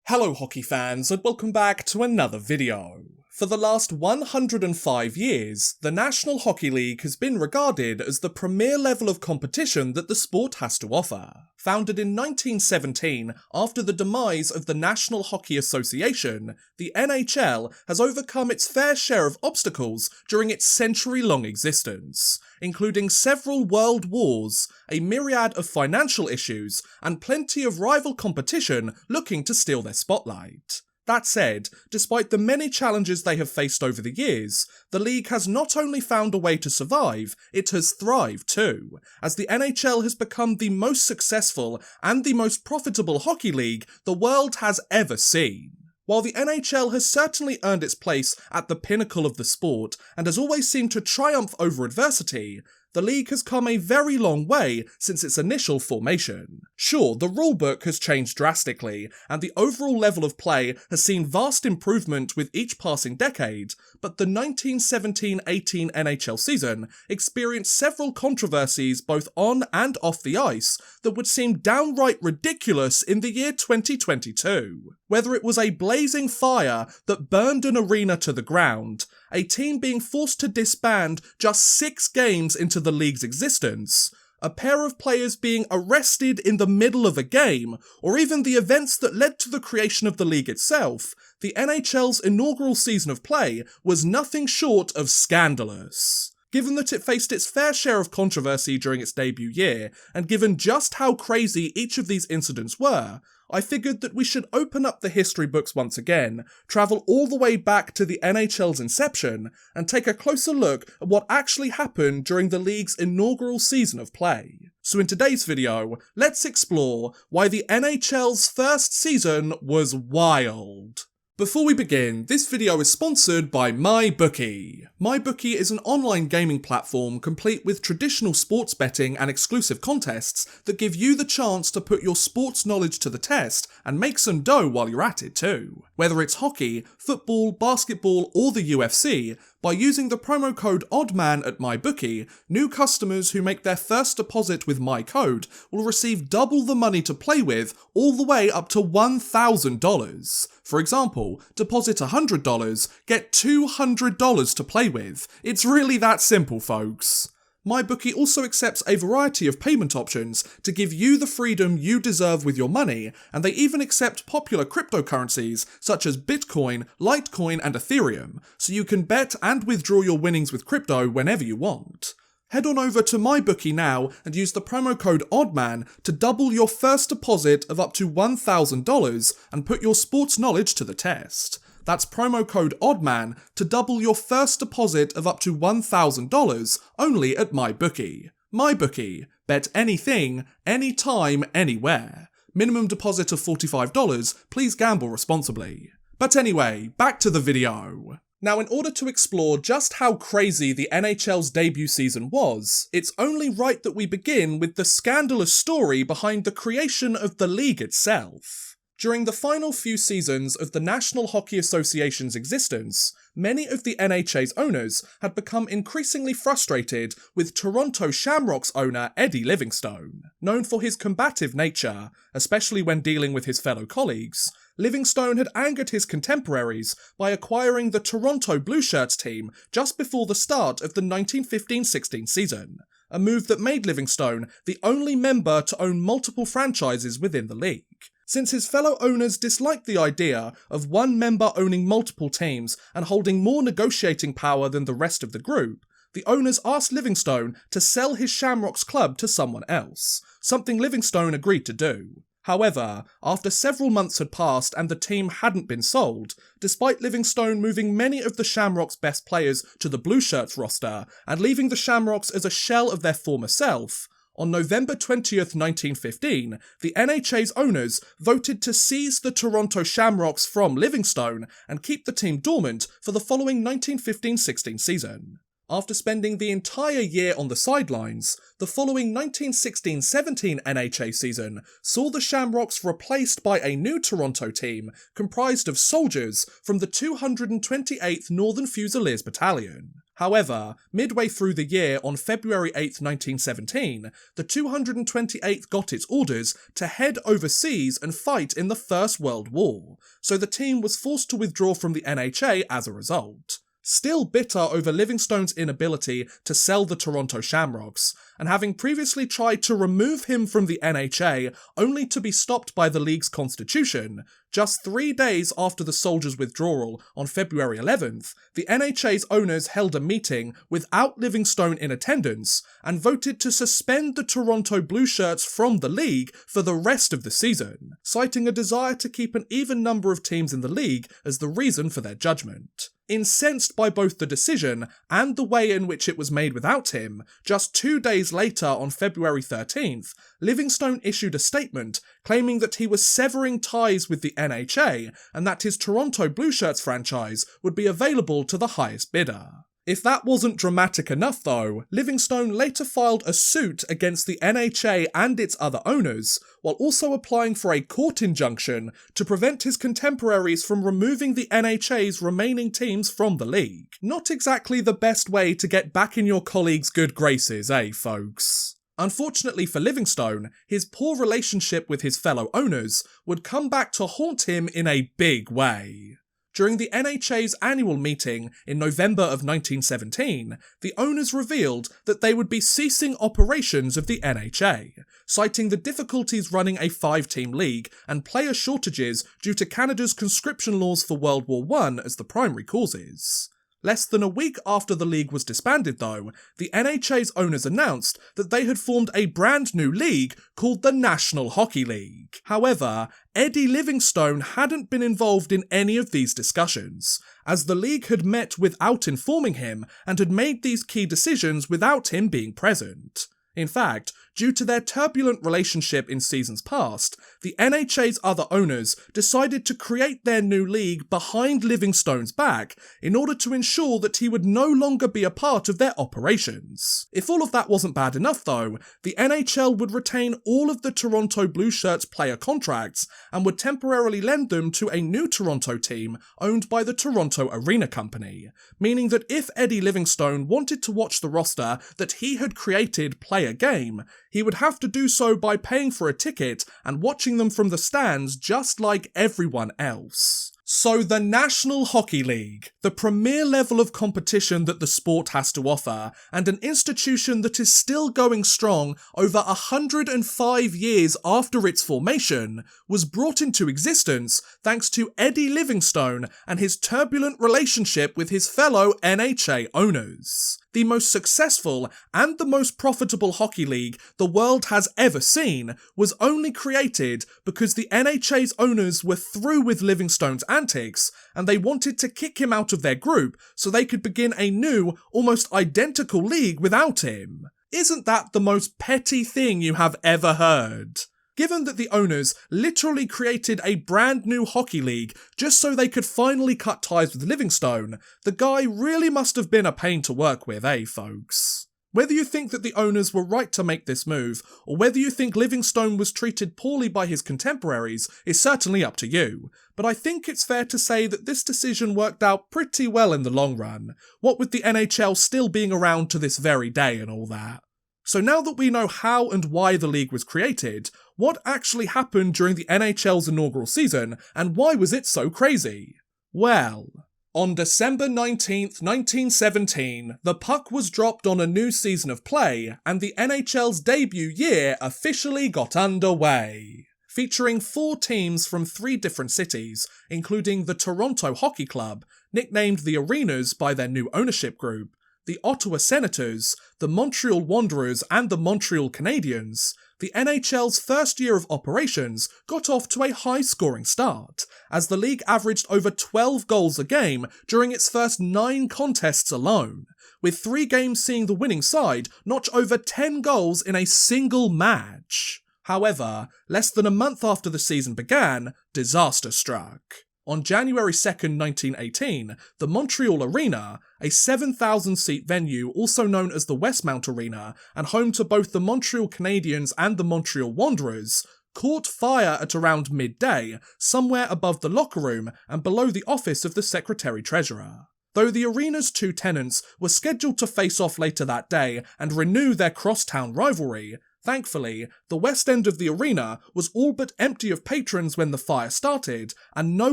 Hello hockey fans and welcome back to another video. For the last 105 years, the National Hockey League has been regarded as the premier level of competition that the sport has to offer. Founded in 1917 after the demise of the National Hockey Association, the NHL has overcome its fair share of obstacles during its century-long existence, including several world wars, a myriad of financial issues, and plenty of rival competition looking to steal their spotlight. That said, despite the many challenges they have faced over the years, the league has not only found a way to survive, it has thrived too, as the NHL has become the most successful and the most profitable hockey league the world has ever seen. While the NHL has certainly earned its place at the pinnacle of the sport and has always seemed to triumph over adversity, the league has come a very long way since its initial formation. Sure, the rulebook has changed drastically, and the overall level of play has seen vast improvement with each passing decade, but the 1917-18 NHL season experienced several controversies both on and off the ice that would seem downright ridiculous in the year 2022. Whether it was a blazing fire that burned an arena to the ground, a team being forced to disband just 6 games into the league's existence, a pair of players being arrested in the middle of a game, or even the events that led to the creation of the league itself, the NHL's inaugural season of play was nothing short of scandalous. Given that it faced its fair share of controversy during its debut year, and given just how crazy each of these incidents were, I figured that we should open up the history books once again, travel all the way back to the NHL's inception, and take a closer look at what actually happened during the league's inaugural season of play. So in today's video, let's explore why the NHL's first season was wild. Before we begin, this video is sponsored by MyBookie. MyBookie is an online gaming platform complete with traditional sports betting and exclusive contests that give you the chance to put your sports knowledge to the test and make some dough while you're at it too. Whether it's hockey, football, basketball, or the UFC, by using the promo code ODDMAN at MyBookie, new customers who make their first deposit with my code will receive double the money to play with, all the way up to $1,000. For example, deposit $100, get $200 to play with. It's really that simple, folks. MyBookie also accepts a variety of payment options to give you the freedom you deserve with your money, and they even accept popular cryptocurrencies such as Bitcoin, Litecoin, and Ethereum, so you can bet and withdraw your winnings with crypto whenever you want. Head on over to MyBookie now and use the promo code ODDMAN to double your first deposit of up to $1,000 and put your sports knowledge to the test. That's promo code ODDMAN to double your first deposit of up to $1,000 only at MyBookie. MyBookie. Bet anything, anytime, anywhere. Minimum deposit of $45. Please gamble responsibly. But anyway, back to the video. Now, in order to explore just how crazy the NHL's debut season was, it's only right that we begin with the scandalous story behind the creation of the league itself. During the final few seasons of the National Hockey Association's existence, many of the NHA's owners had become increasingly frustrated with Toronto Shamrocks owner Eddie Livingstone. Known for his combative nature, especially when dealing with his fellow colleagues, Livingstone had angered his contemporaries by acquiring the Toronto Blue Shirts team just before the start of the 1915-16 season, a move that made Livingstone the only member to own multiple franchises within the league. Since his fellow owners disliked the idea of one member owning multiple teams and holding more negotiating power than the rest of the group, the owners asked Livingstone to sell his Shamrocks club to someone else, something Livingstone agreed to do. However, after several months had passed and the team hadn't been sold, despite Livingstone moving many of the Shamrocks' best players to the Blue Shirts roster and leaving the Shamrocks as a shell of their former self, on November 20th, 1915, the NHA's owners voted to seize the Toronto Shamrocks from Livingstone and keep the team dormant for the following 1915-16 season. After spending the entire year on the sidelines, the following 1916-17 NHA season saw the Shamrocks replaced by a new Toronto team comprised of soldiers from the 228th Northern Fusiliers Battalion. However, midway through the year on February 8, 1917, the 228th got its orders to head overseas and fight in the First World War, so the team was forced to withdraw from the NHA as a result. Still bitter over Livingstone's inability to sell the Toronto Shamrocks, and having previously tried to remove him from the NHA only to be stopped by the league's constitution, just 3 days after the Soldiers' withdrawal on February 11th, the NHA's owners held a meeting without Livingstone in attendance and voted to suspend the Toronto Blue Shirts from the league for the rest of the season, citing a desire to keep an even number of teams in the league as the reason for their judgment. Incensed by both the decision and the way in which it was made without him, just 2 days later on February 13th, Livingstone issued a statement claiming that he was severing ties with the NHA and that his Toronto Blue Shirts franchise would be available to the highest bidder. If that wasn't dramatic enough though, Livingstone later filed a suit against the NHA and its other owners, while also applying for a court injunction to prevent his contemporaries from removing the NHA's remaining teams from the league. Not exactly the best way to get back in your colleagues' good graces, folks? Unfortunately for Livingstone, his poor relationship with his fellow owners would come back to haunt him in a big way. During the NHA's annual meeting in November of 1917, the owners revealed that they would be ceasing operations of the NHA, citing the difficulties running a 5-team league and player shortages due to Canada's conscription laws for World War I as the primary causes. Less than a week after the league was disbanded though, the NHA's owners announced that they had formed a brand new league called the National Hockey League. However, Eddie Livingstone hadn't been involved in any of these discussions, as the league had met without informing him and had made these key decisions without him being present. In fact, due to their turbulent relationship in seasons past, the NHA's other owners decided to create their new league behind Livingstone's back in order to ensure that he would no longer be a part of their operations. If all of that wasn't bad enough though, the NHL would retain all of the Toronto Blue Shirts player contracts and would temporarily lend them to a new Toronto team owned by the Toronto Arena Company, meaning that if Eddie Livingstone wanted to watch the roster that he had created play a game, he would have to do so by paying for a ticket and watching them from the stands just like everyone else. So the National Hockey League, the premier level of competition that the sport has to offer, and an institution that is still going strong over 105 years after its formation, was brought into existence thanks to Eddie Livingstone and his turbulent relationship with his fellow NHA owners. The most successful and the most profitable hockey league the world has ever seen was only created because the NHA's owners were through with Livingstone's antics and they wanted to kick him out of their group so they could begin a new, almost identical league without him. Isn't that the most petty thing you have ever heard? Given that the owners literally created a brand new hockey league just so they could finally cut ties with Livingstone, the guy really must have been a pain to work with, folks? Whether you think that the owners were right to make this move, or whether you think Livingstone was treated poorly by his contemporaries, is certainly up to you, but I think it's fair to say that this decision worked out pretty well in the long run, what with the NHL still being around to this very day and all that. So now that we know how and why the league was created, what actually happened during the NHL's inaugural season, and why was it so crazy? Well, on December 19th, 1917, the puck was dropped on a new season of play, and the NHL's debut year officially got underway. Featuring 4 teams from 3 different cities, including the Toronto Hockey Club, nicknamed the Arenas by their new ownership group, the Ottawa Senators, the Montreal Wanderers and the Montreal Canadiens, the NHL's first year of operations got off to a high-scoring start, as the league averaged over 12 goals a game during its first 9 contests alone, with 3 games seeing the winning side notch over 10 goals in a single match. However, less than a month after the season began, disaster struck. On January 2nd, 1918, the Montreal Arena, a 7,000-seat venue also known as the Westmount Arena and home to both the Montreal Canadiens and the Montreal Wanderers, caught fire at around midday, somewhere above the locker room and below the office of the Secretary-Treasurer. Though the arena's two tenants were scheduled to face off later that day and renew their crosstown rivalry, thankfully, the west end of the arena was all but empty of patrons when the fire started, and no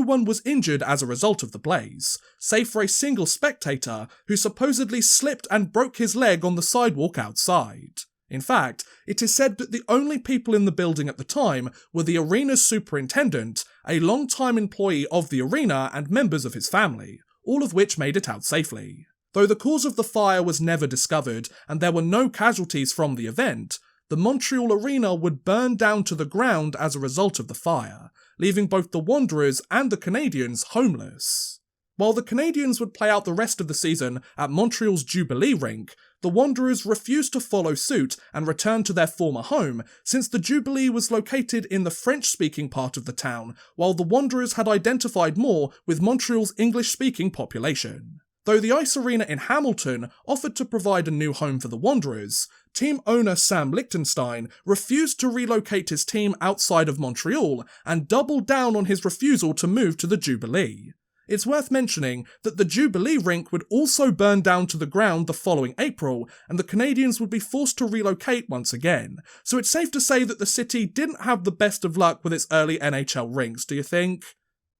one was injured as a result of the blaze, save for a single spectator who supposedly slipped and broke his leg on the sidewalk outside. In fact, it is said that the only people in the building at the time were the arena's superintendent, a long-time employee of the arena, and members of his family, all of which made it out safely. Though the cause of the fire was never discovered and there were no casualties from the event, the Montreal Arena would burn down to the ground as a result of the fire, leaving both the Wanderers and the Canadiens homeless. While the Canadiens would play out the rest of the season at Montreal's Jubilee rink, the Wanderers refused to follow suit and return to their former home, since the Jubilee was located in the French-speaking part of the town, while the Wanderers had identified more with Montreal's English-speaking population. Though the Ice Arena in Hamilton offered to provide a new home for the Wanderers, team owner Sam Lichtenstein refused to relocate his team outside of Montreal and doubled down on his refusal to move to the Jubilee. It's worth mentioning that the Jubilee rink would also burn down to the ground the following April, and the Canadiens would be forced to relocate once again, so it's safe to say that the city didn't have the best of luck with its early NHL rinks, do you think?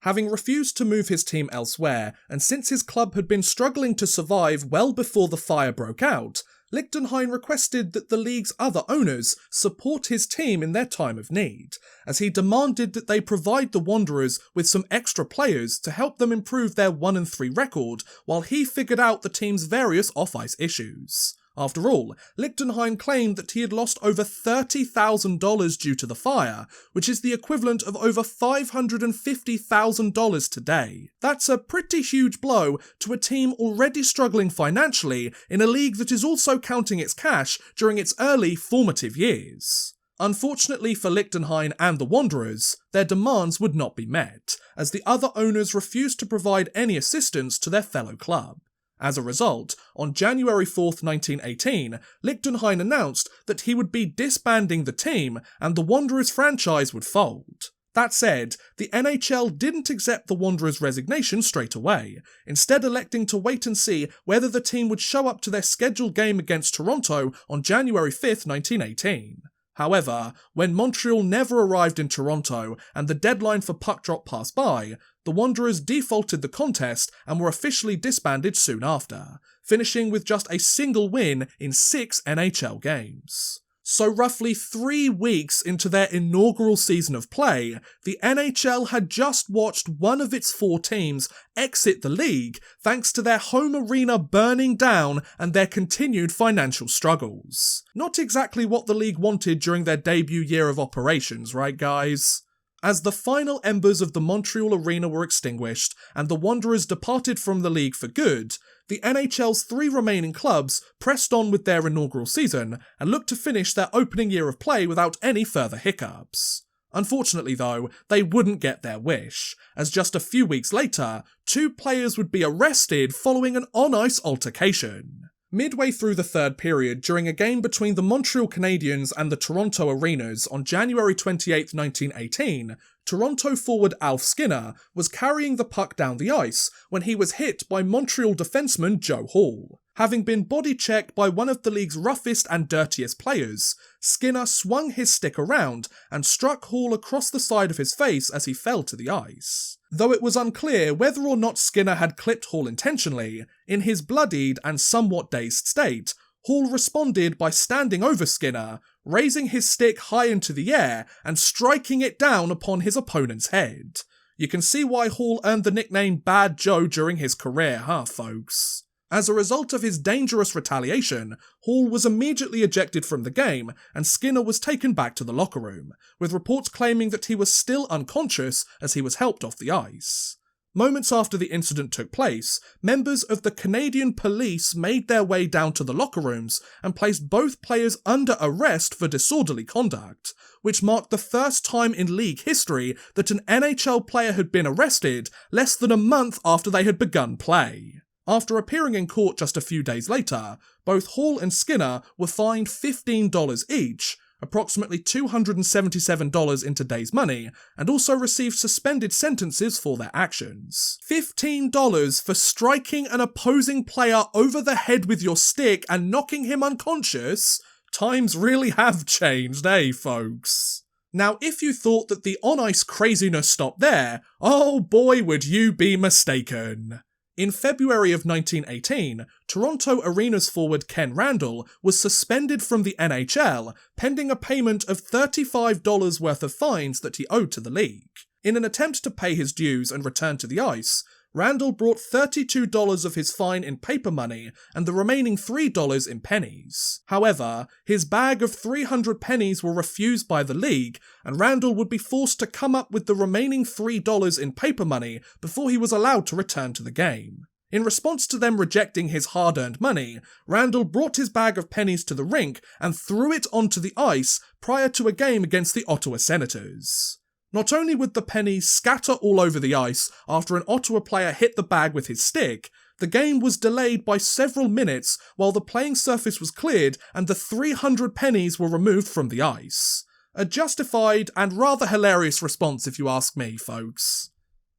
Having refused to move his team elsewhere, and since his club had been struggling to survive well before the fire broke out, Lichtenstein requested that the league's other owners support his team in their time of need, as he demanded that they provide the Wanderers with some extra players to help them improve their 1-3 record while he figured out the team's various off-ice issues. After all, Lichtenstein claimed that he had lost over $30,000 due to the fire, which is the equivalent of over $550,000 today. That's a pretty huge blow to a team already struggling financially in a league that is also counting its cash during its early formative years. Unfortunately for Lichtenstein and the Wanderers, their demands would not be met, as the other owners refused to provide any assistance to their fellow club. As a result, on January 4th, 1918, Lichtenstein announced that he would be disbanding the team and the Wanderers franchise would fold. That said, the NHL didn't accept the Wanderers' resignation straight away, instead electing to wait and see whether the team would show up to their scheduled game against Toronto on January 5th, 1918. However, when Montreal never arrived in Toronto and the deadline for puck drop passed by, the Wanderers defaulted the contest and were officially disbanded soon after, finishing with just a single win in 6 NHL games. So roughly 3 weeks into their inaugural season of play, the NHL had just watched one of its 4 teams exit the league thanks to their home arena burning down and their continued financial struggles. Not exactly what the league wanted during their debut year of operations, right guys? As the final embers of the Montreal Arena were extinguished and the Wanderers departed from the league for good, the NHL's 3 remaining clubs pressed on with their inaugural season and looked to finish their opening year of play without any further hiccups. Unfortunately though, they wouldn't get their wish, as just a few weeks later, 2 players would be arrested following an on-ice altercation. Midway through the third period, during a game between the Montreal Canadiens and the Toronto Arenas on January 28, 1918, Toronto forward Alf Skinner was carrying the puck down the ice when he was hit by Montreal defenseman Joe Hall. Having been body-checked by one of the league's roughest and dirtiest players, Skinner swung his stick around and struck Hall across the side of his face as he fell to the ice. Though it was unclear whether or not Skinner had clipped Hall intentionally, in his bloodied and somewhat dazed state, Hall responded by standing over Skinner, raising his stick high into the air and striking it down upon his opponent's head. You can see why Hall earned the nickname Bad Joe during his career, huh, folks? As a result of his dangerous retaliation, Hall was immediately ejected from the game and Skinner was taken back to the locker room, with reports claiming that he was still unconscious as he was helped off the ice. Moments after the incident took place, members of the Canadian police made their way down to the locker rooms and placed both players under arrest for disorderly conduct, which marked the first time in league history that an NHL player had been arrested less than a month after they had begun play. After appearing in court just a few days later, both Hall and Skinner were fined $15 each, approximately $277 in today's money, and also received suspended sentences for their actions. $15 for striking an opposing player over the head with your stick and knocking him unconscious? Times really have changed, eh, folks? Now, if you thought that the on-ice craziness stopped there, oh boy would you be mistaken. In February of 1918, Toronto Arenas forward Ken Randall was suspended from the NHL, pending a payment of $35 worth of fines that he owed to the league. In an attempt to pay his dues and return to the ice, Randall brought $32 of his fine in paper money and the remaining $3 in pennies. However, his bag of 300 pennies were refused by the league, and Randall would be forced to come up with the remaining $3 in paper money before he was allowed to return to the game. In response to them rejecting his hard-earned money, Randall brought his bag of pennies to the rink and threw it onto the ice prior to a game against the Ottawa Senators. Not only would the pennies scatter all over the ice after an Ottawa player hit the bag with his stick, the game was delayed by several minutes while the playing surface was cleared and the 300 pennies were removed from the ice. A justified and rather hilarious response if you ask me, folks.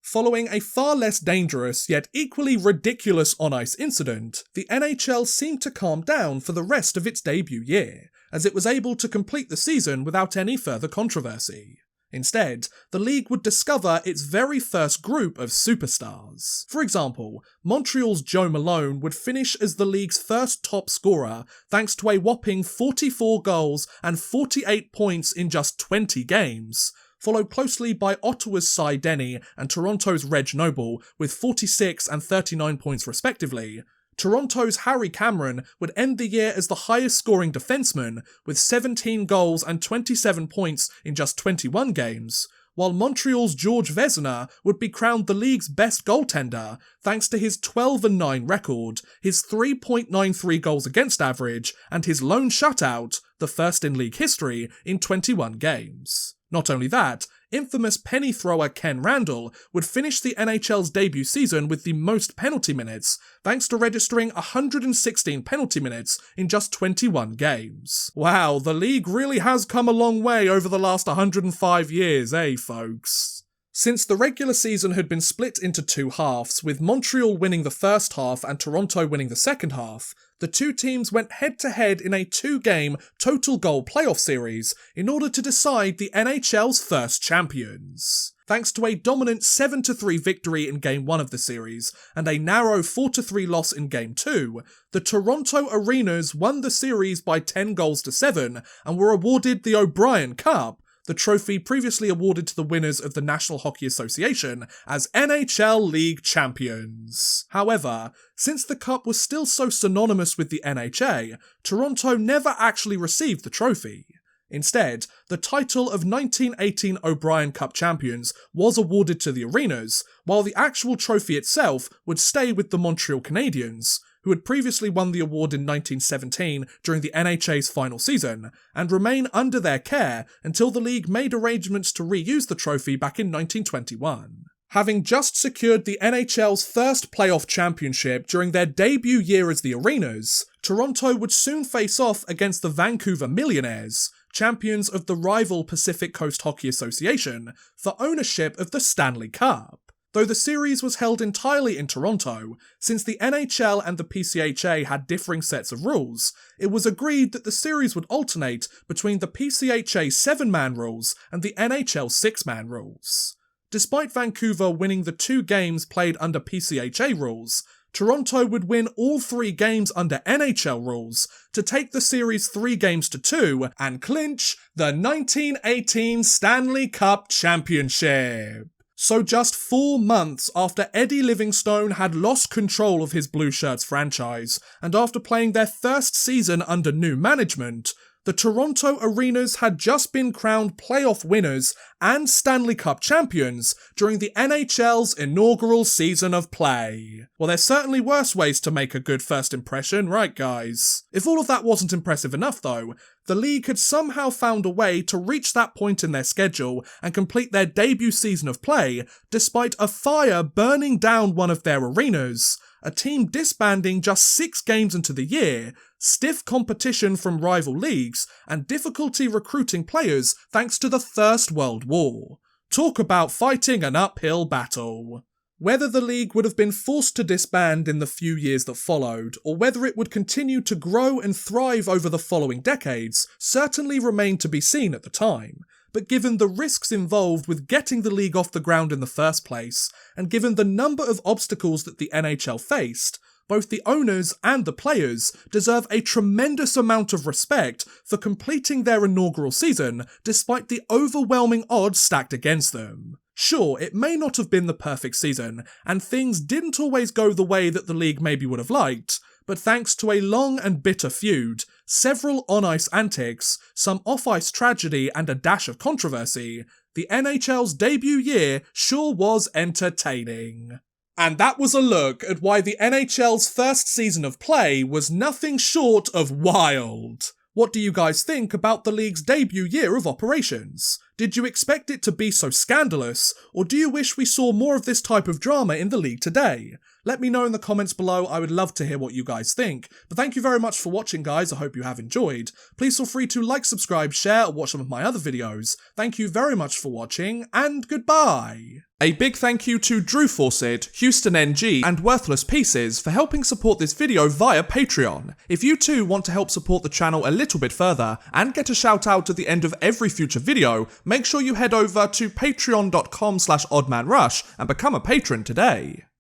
Following a far less dangerous yet equally ridiculous on-ice incident, the NHL seemed to calm down for the rest of its debut year, as it was able to complete the season without any further controversy. Instead, the league would discover its very first group of superstars. For example, Montreal's Joe Malone would finish as the league's first top scorer thanks to a whopping 44 goals and 48 points in just 20 games, followed closely by Ottawa's Cy Denny and Toronto's Reg Noble with 46 and 39 points respectively. Toronto's Harry Cameron would end the year as the highest scoring defenseman with 17 goals and 27 points in just 21 games, while Montreal's George Vezina would be crowned the league's best goaltender thanks to his 12-9 record, his 3.93 goals against average, and his lone shutout, the first in league history, in 21 games. Not only that, infamous penny thrower Ken Randall would finish the NHL's debut season with the most penalty minutes, thanks to registering 116 penalty minutes in just 21 games. Wow, the league really has come a long way over the last 105 years, eh, folks? Since the regular season had been split into two halves, with Montreal winning the first half and Toronto winning the second half, the two teams went head-to-head in a two-game total goal playoff series in order to decide the NHL's first champions. Thanks to a dominant 7-3 victory in Game 1 of the series and a narrow 4-3 loss in Game 2, the Toronto Arenas won the series by 10-7 and were awarded the O'Brien Cup, the trophy previously awarded to the winners of the National Hockey Association as NHL League champions. However, since the cup was still so synonymous with the NHA, Toronto never actually received the trophy. Instead, the title of 1918 O'Brien Cup champions was awarded to the Arenas, while the actual trophy itself would stay with the Montreal Canadiens, who had previously won the award in 1917 during the NHA's final season, and remain under their care until the league made arrangements to reuse the trophy back in 1921. Having just secured the NHL's first playoff championship during their debut year as the Arenas, Toronto would soon face off against the Vancouver Millionaires, champions of the rival Pacific Coast Hockey Association, for ownership of the Stanley Cup. Though the series was held entirely in Toronto, since the NHL and the PCHA had differing sets of rules, it was agreed that the series would alternate between the PCHA 7-man rules and the NHL 6-man rules. Despite Vancouver winning the two games played under PCHA rules, Toronto would win all 3 games under NHL rules to take the series 3-2 and clinch the 1918 Stanley Cup Championship. So just 4 months after Eddie Livingstone had lost control of his Blue Shirts franchise, and after playing their first season under new management, the Toronto Arenas had just been crowned playoff winners and Stanley Cup champions during the NHL's inaugural season of play. Well, there's certainly worse ways to make a good first impression, right guys? If all of that wasn't impressive enough though, the league had somehow found a way to reach that point in their schedule and complete their debut season of play despite a fire burning down one of their arenas, a team disbanding just 6 games into the year, stiff competition from rival leagues, and difficulty recruiting players thanks to the First World War. Talk about fighting an uphill battle. Whether the league would have been forced to disband in the few years that followed, or whether it would continue to grow and thrive over the following decades, certainly remained to be seen at the time. But given the risks involved with getting the league off the ground in the first place, and given the number of obstacles that the NHL faced, both the owners and the players deserve a tremendous amount of respect for completing their inaugural season despite the overwhelming odds stacked against them. Sure, it may not have been the perfect season, and things didn't always go the way that the league maybe would have liked, but thanks to a long and bitter feud, several on-ice antics, some off-ice tragedy and a dash of controversy, the NHL's debut year sure was entertaining. And that was a look at why the NHL's first season of play was nothing short of wild. What do you guys think about the league's debut year of operations? Did you expect it to be so scandalous, or do you wish we saw more of this type of drama in the league today? Let me know in the comments below, I would love to hear what you guys think. But thank you very much for watching, guys, I hope you have enjoyed. Please feel free to like, subscribe, share, or watch some of my other videos. Thank you very much for watching, and goodbye! A big thank you to Drew Fawcett, Houston NG, and Worthless Pieces for helping support this video via Patreon. If you too want to help support the channel a little bit further, and get a shout out at the end of every future video, make sure you head over to patreon.com/oddmanrush and become a patron today.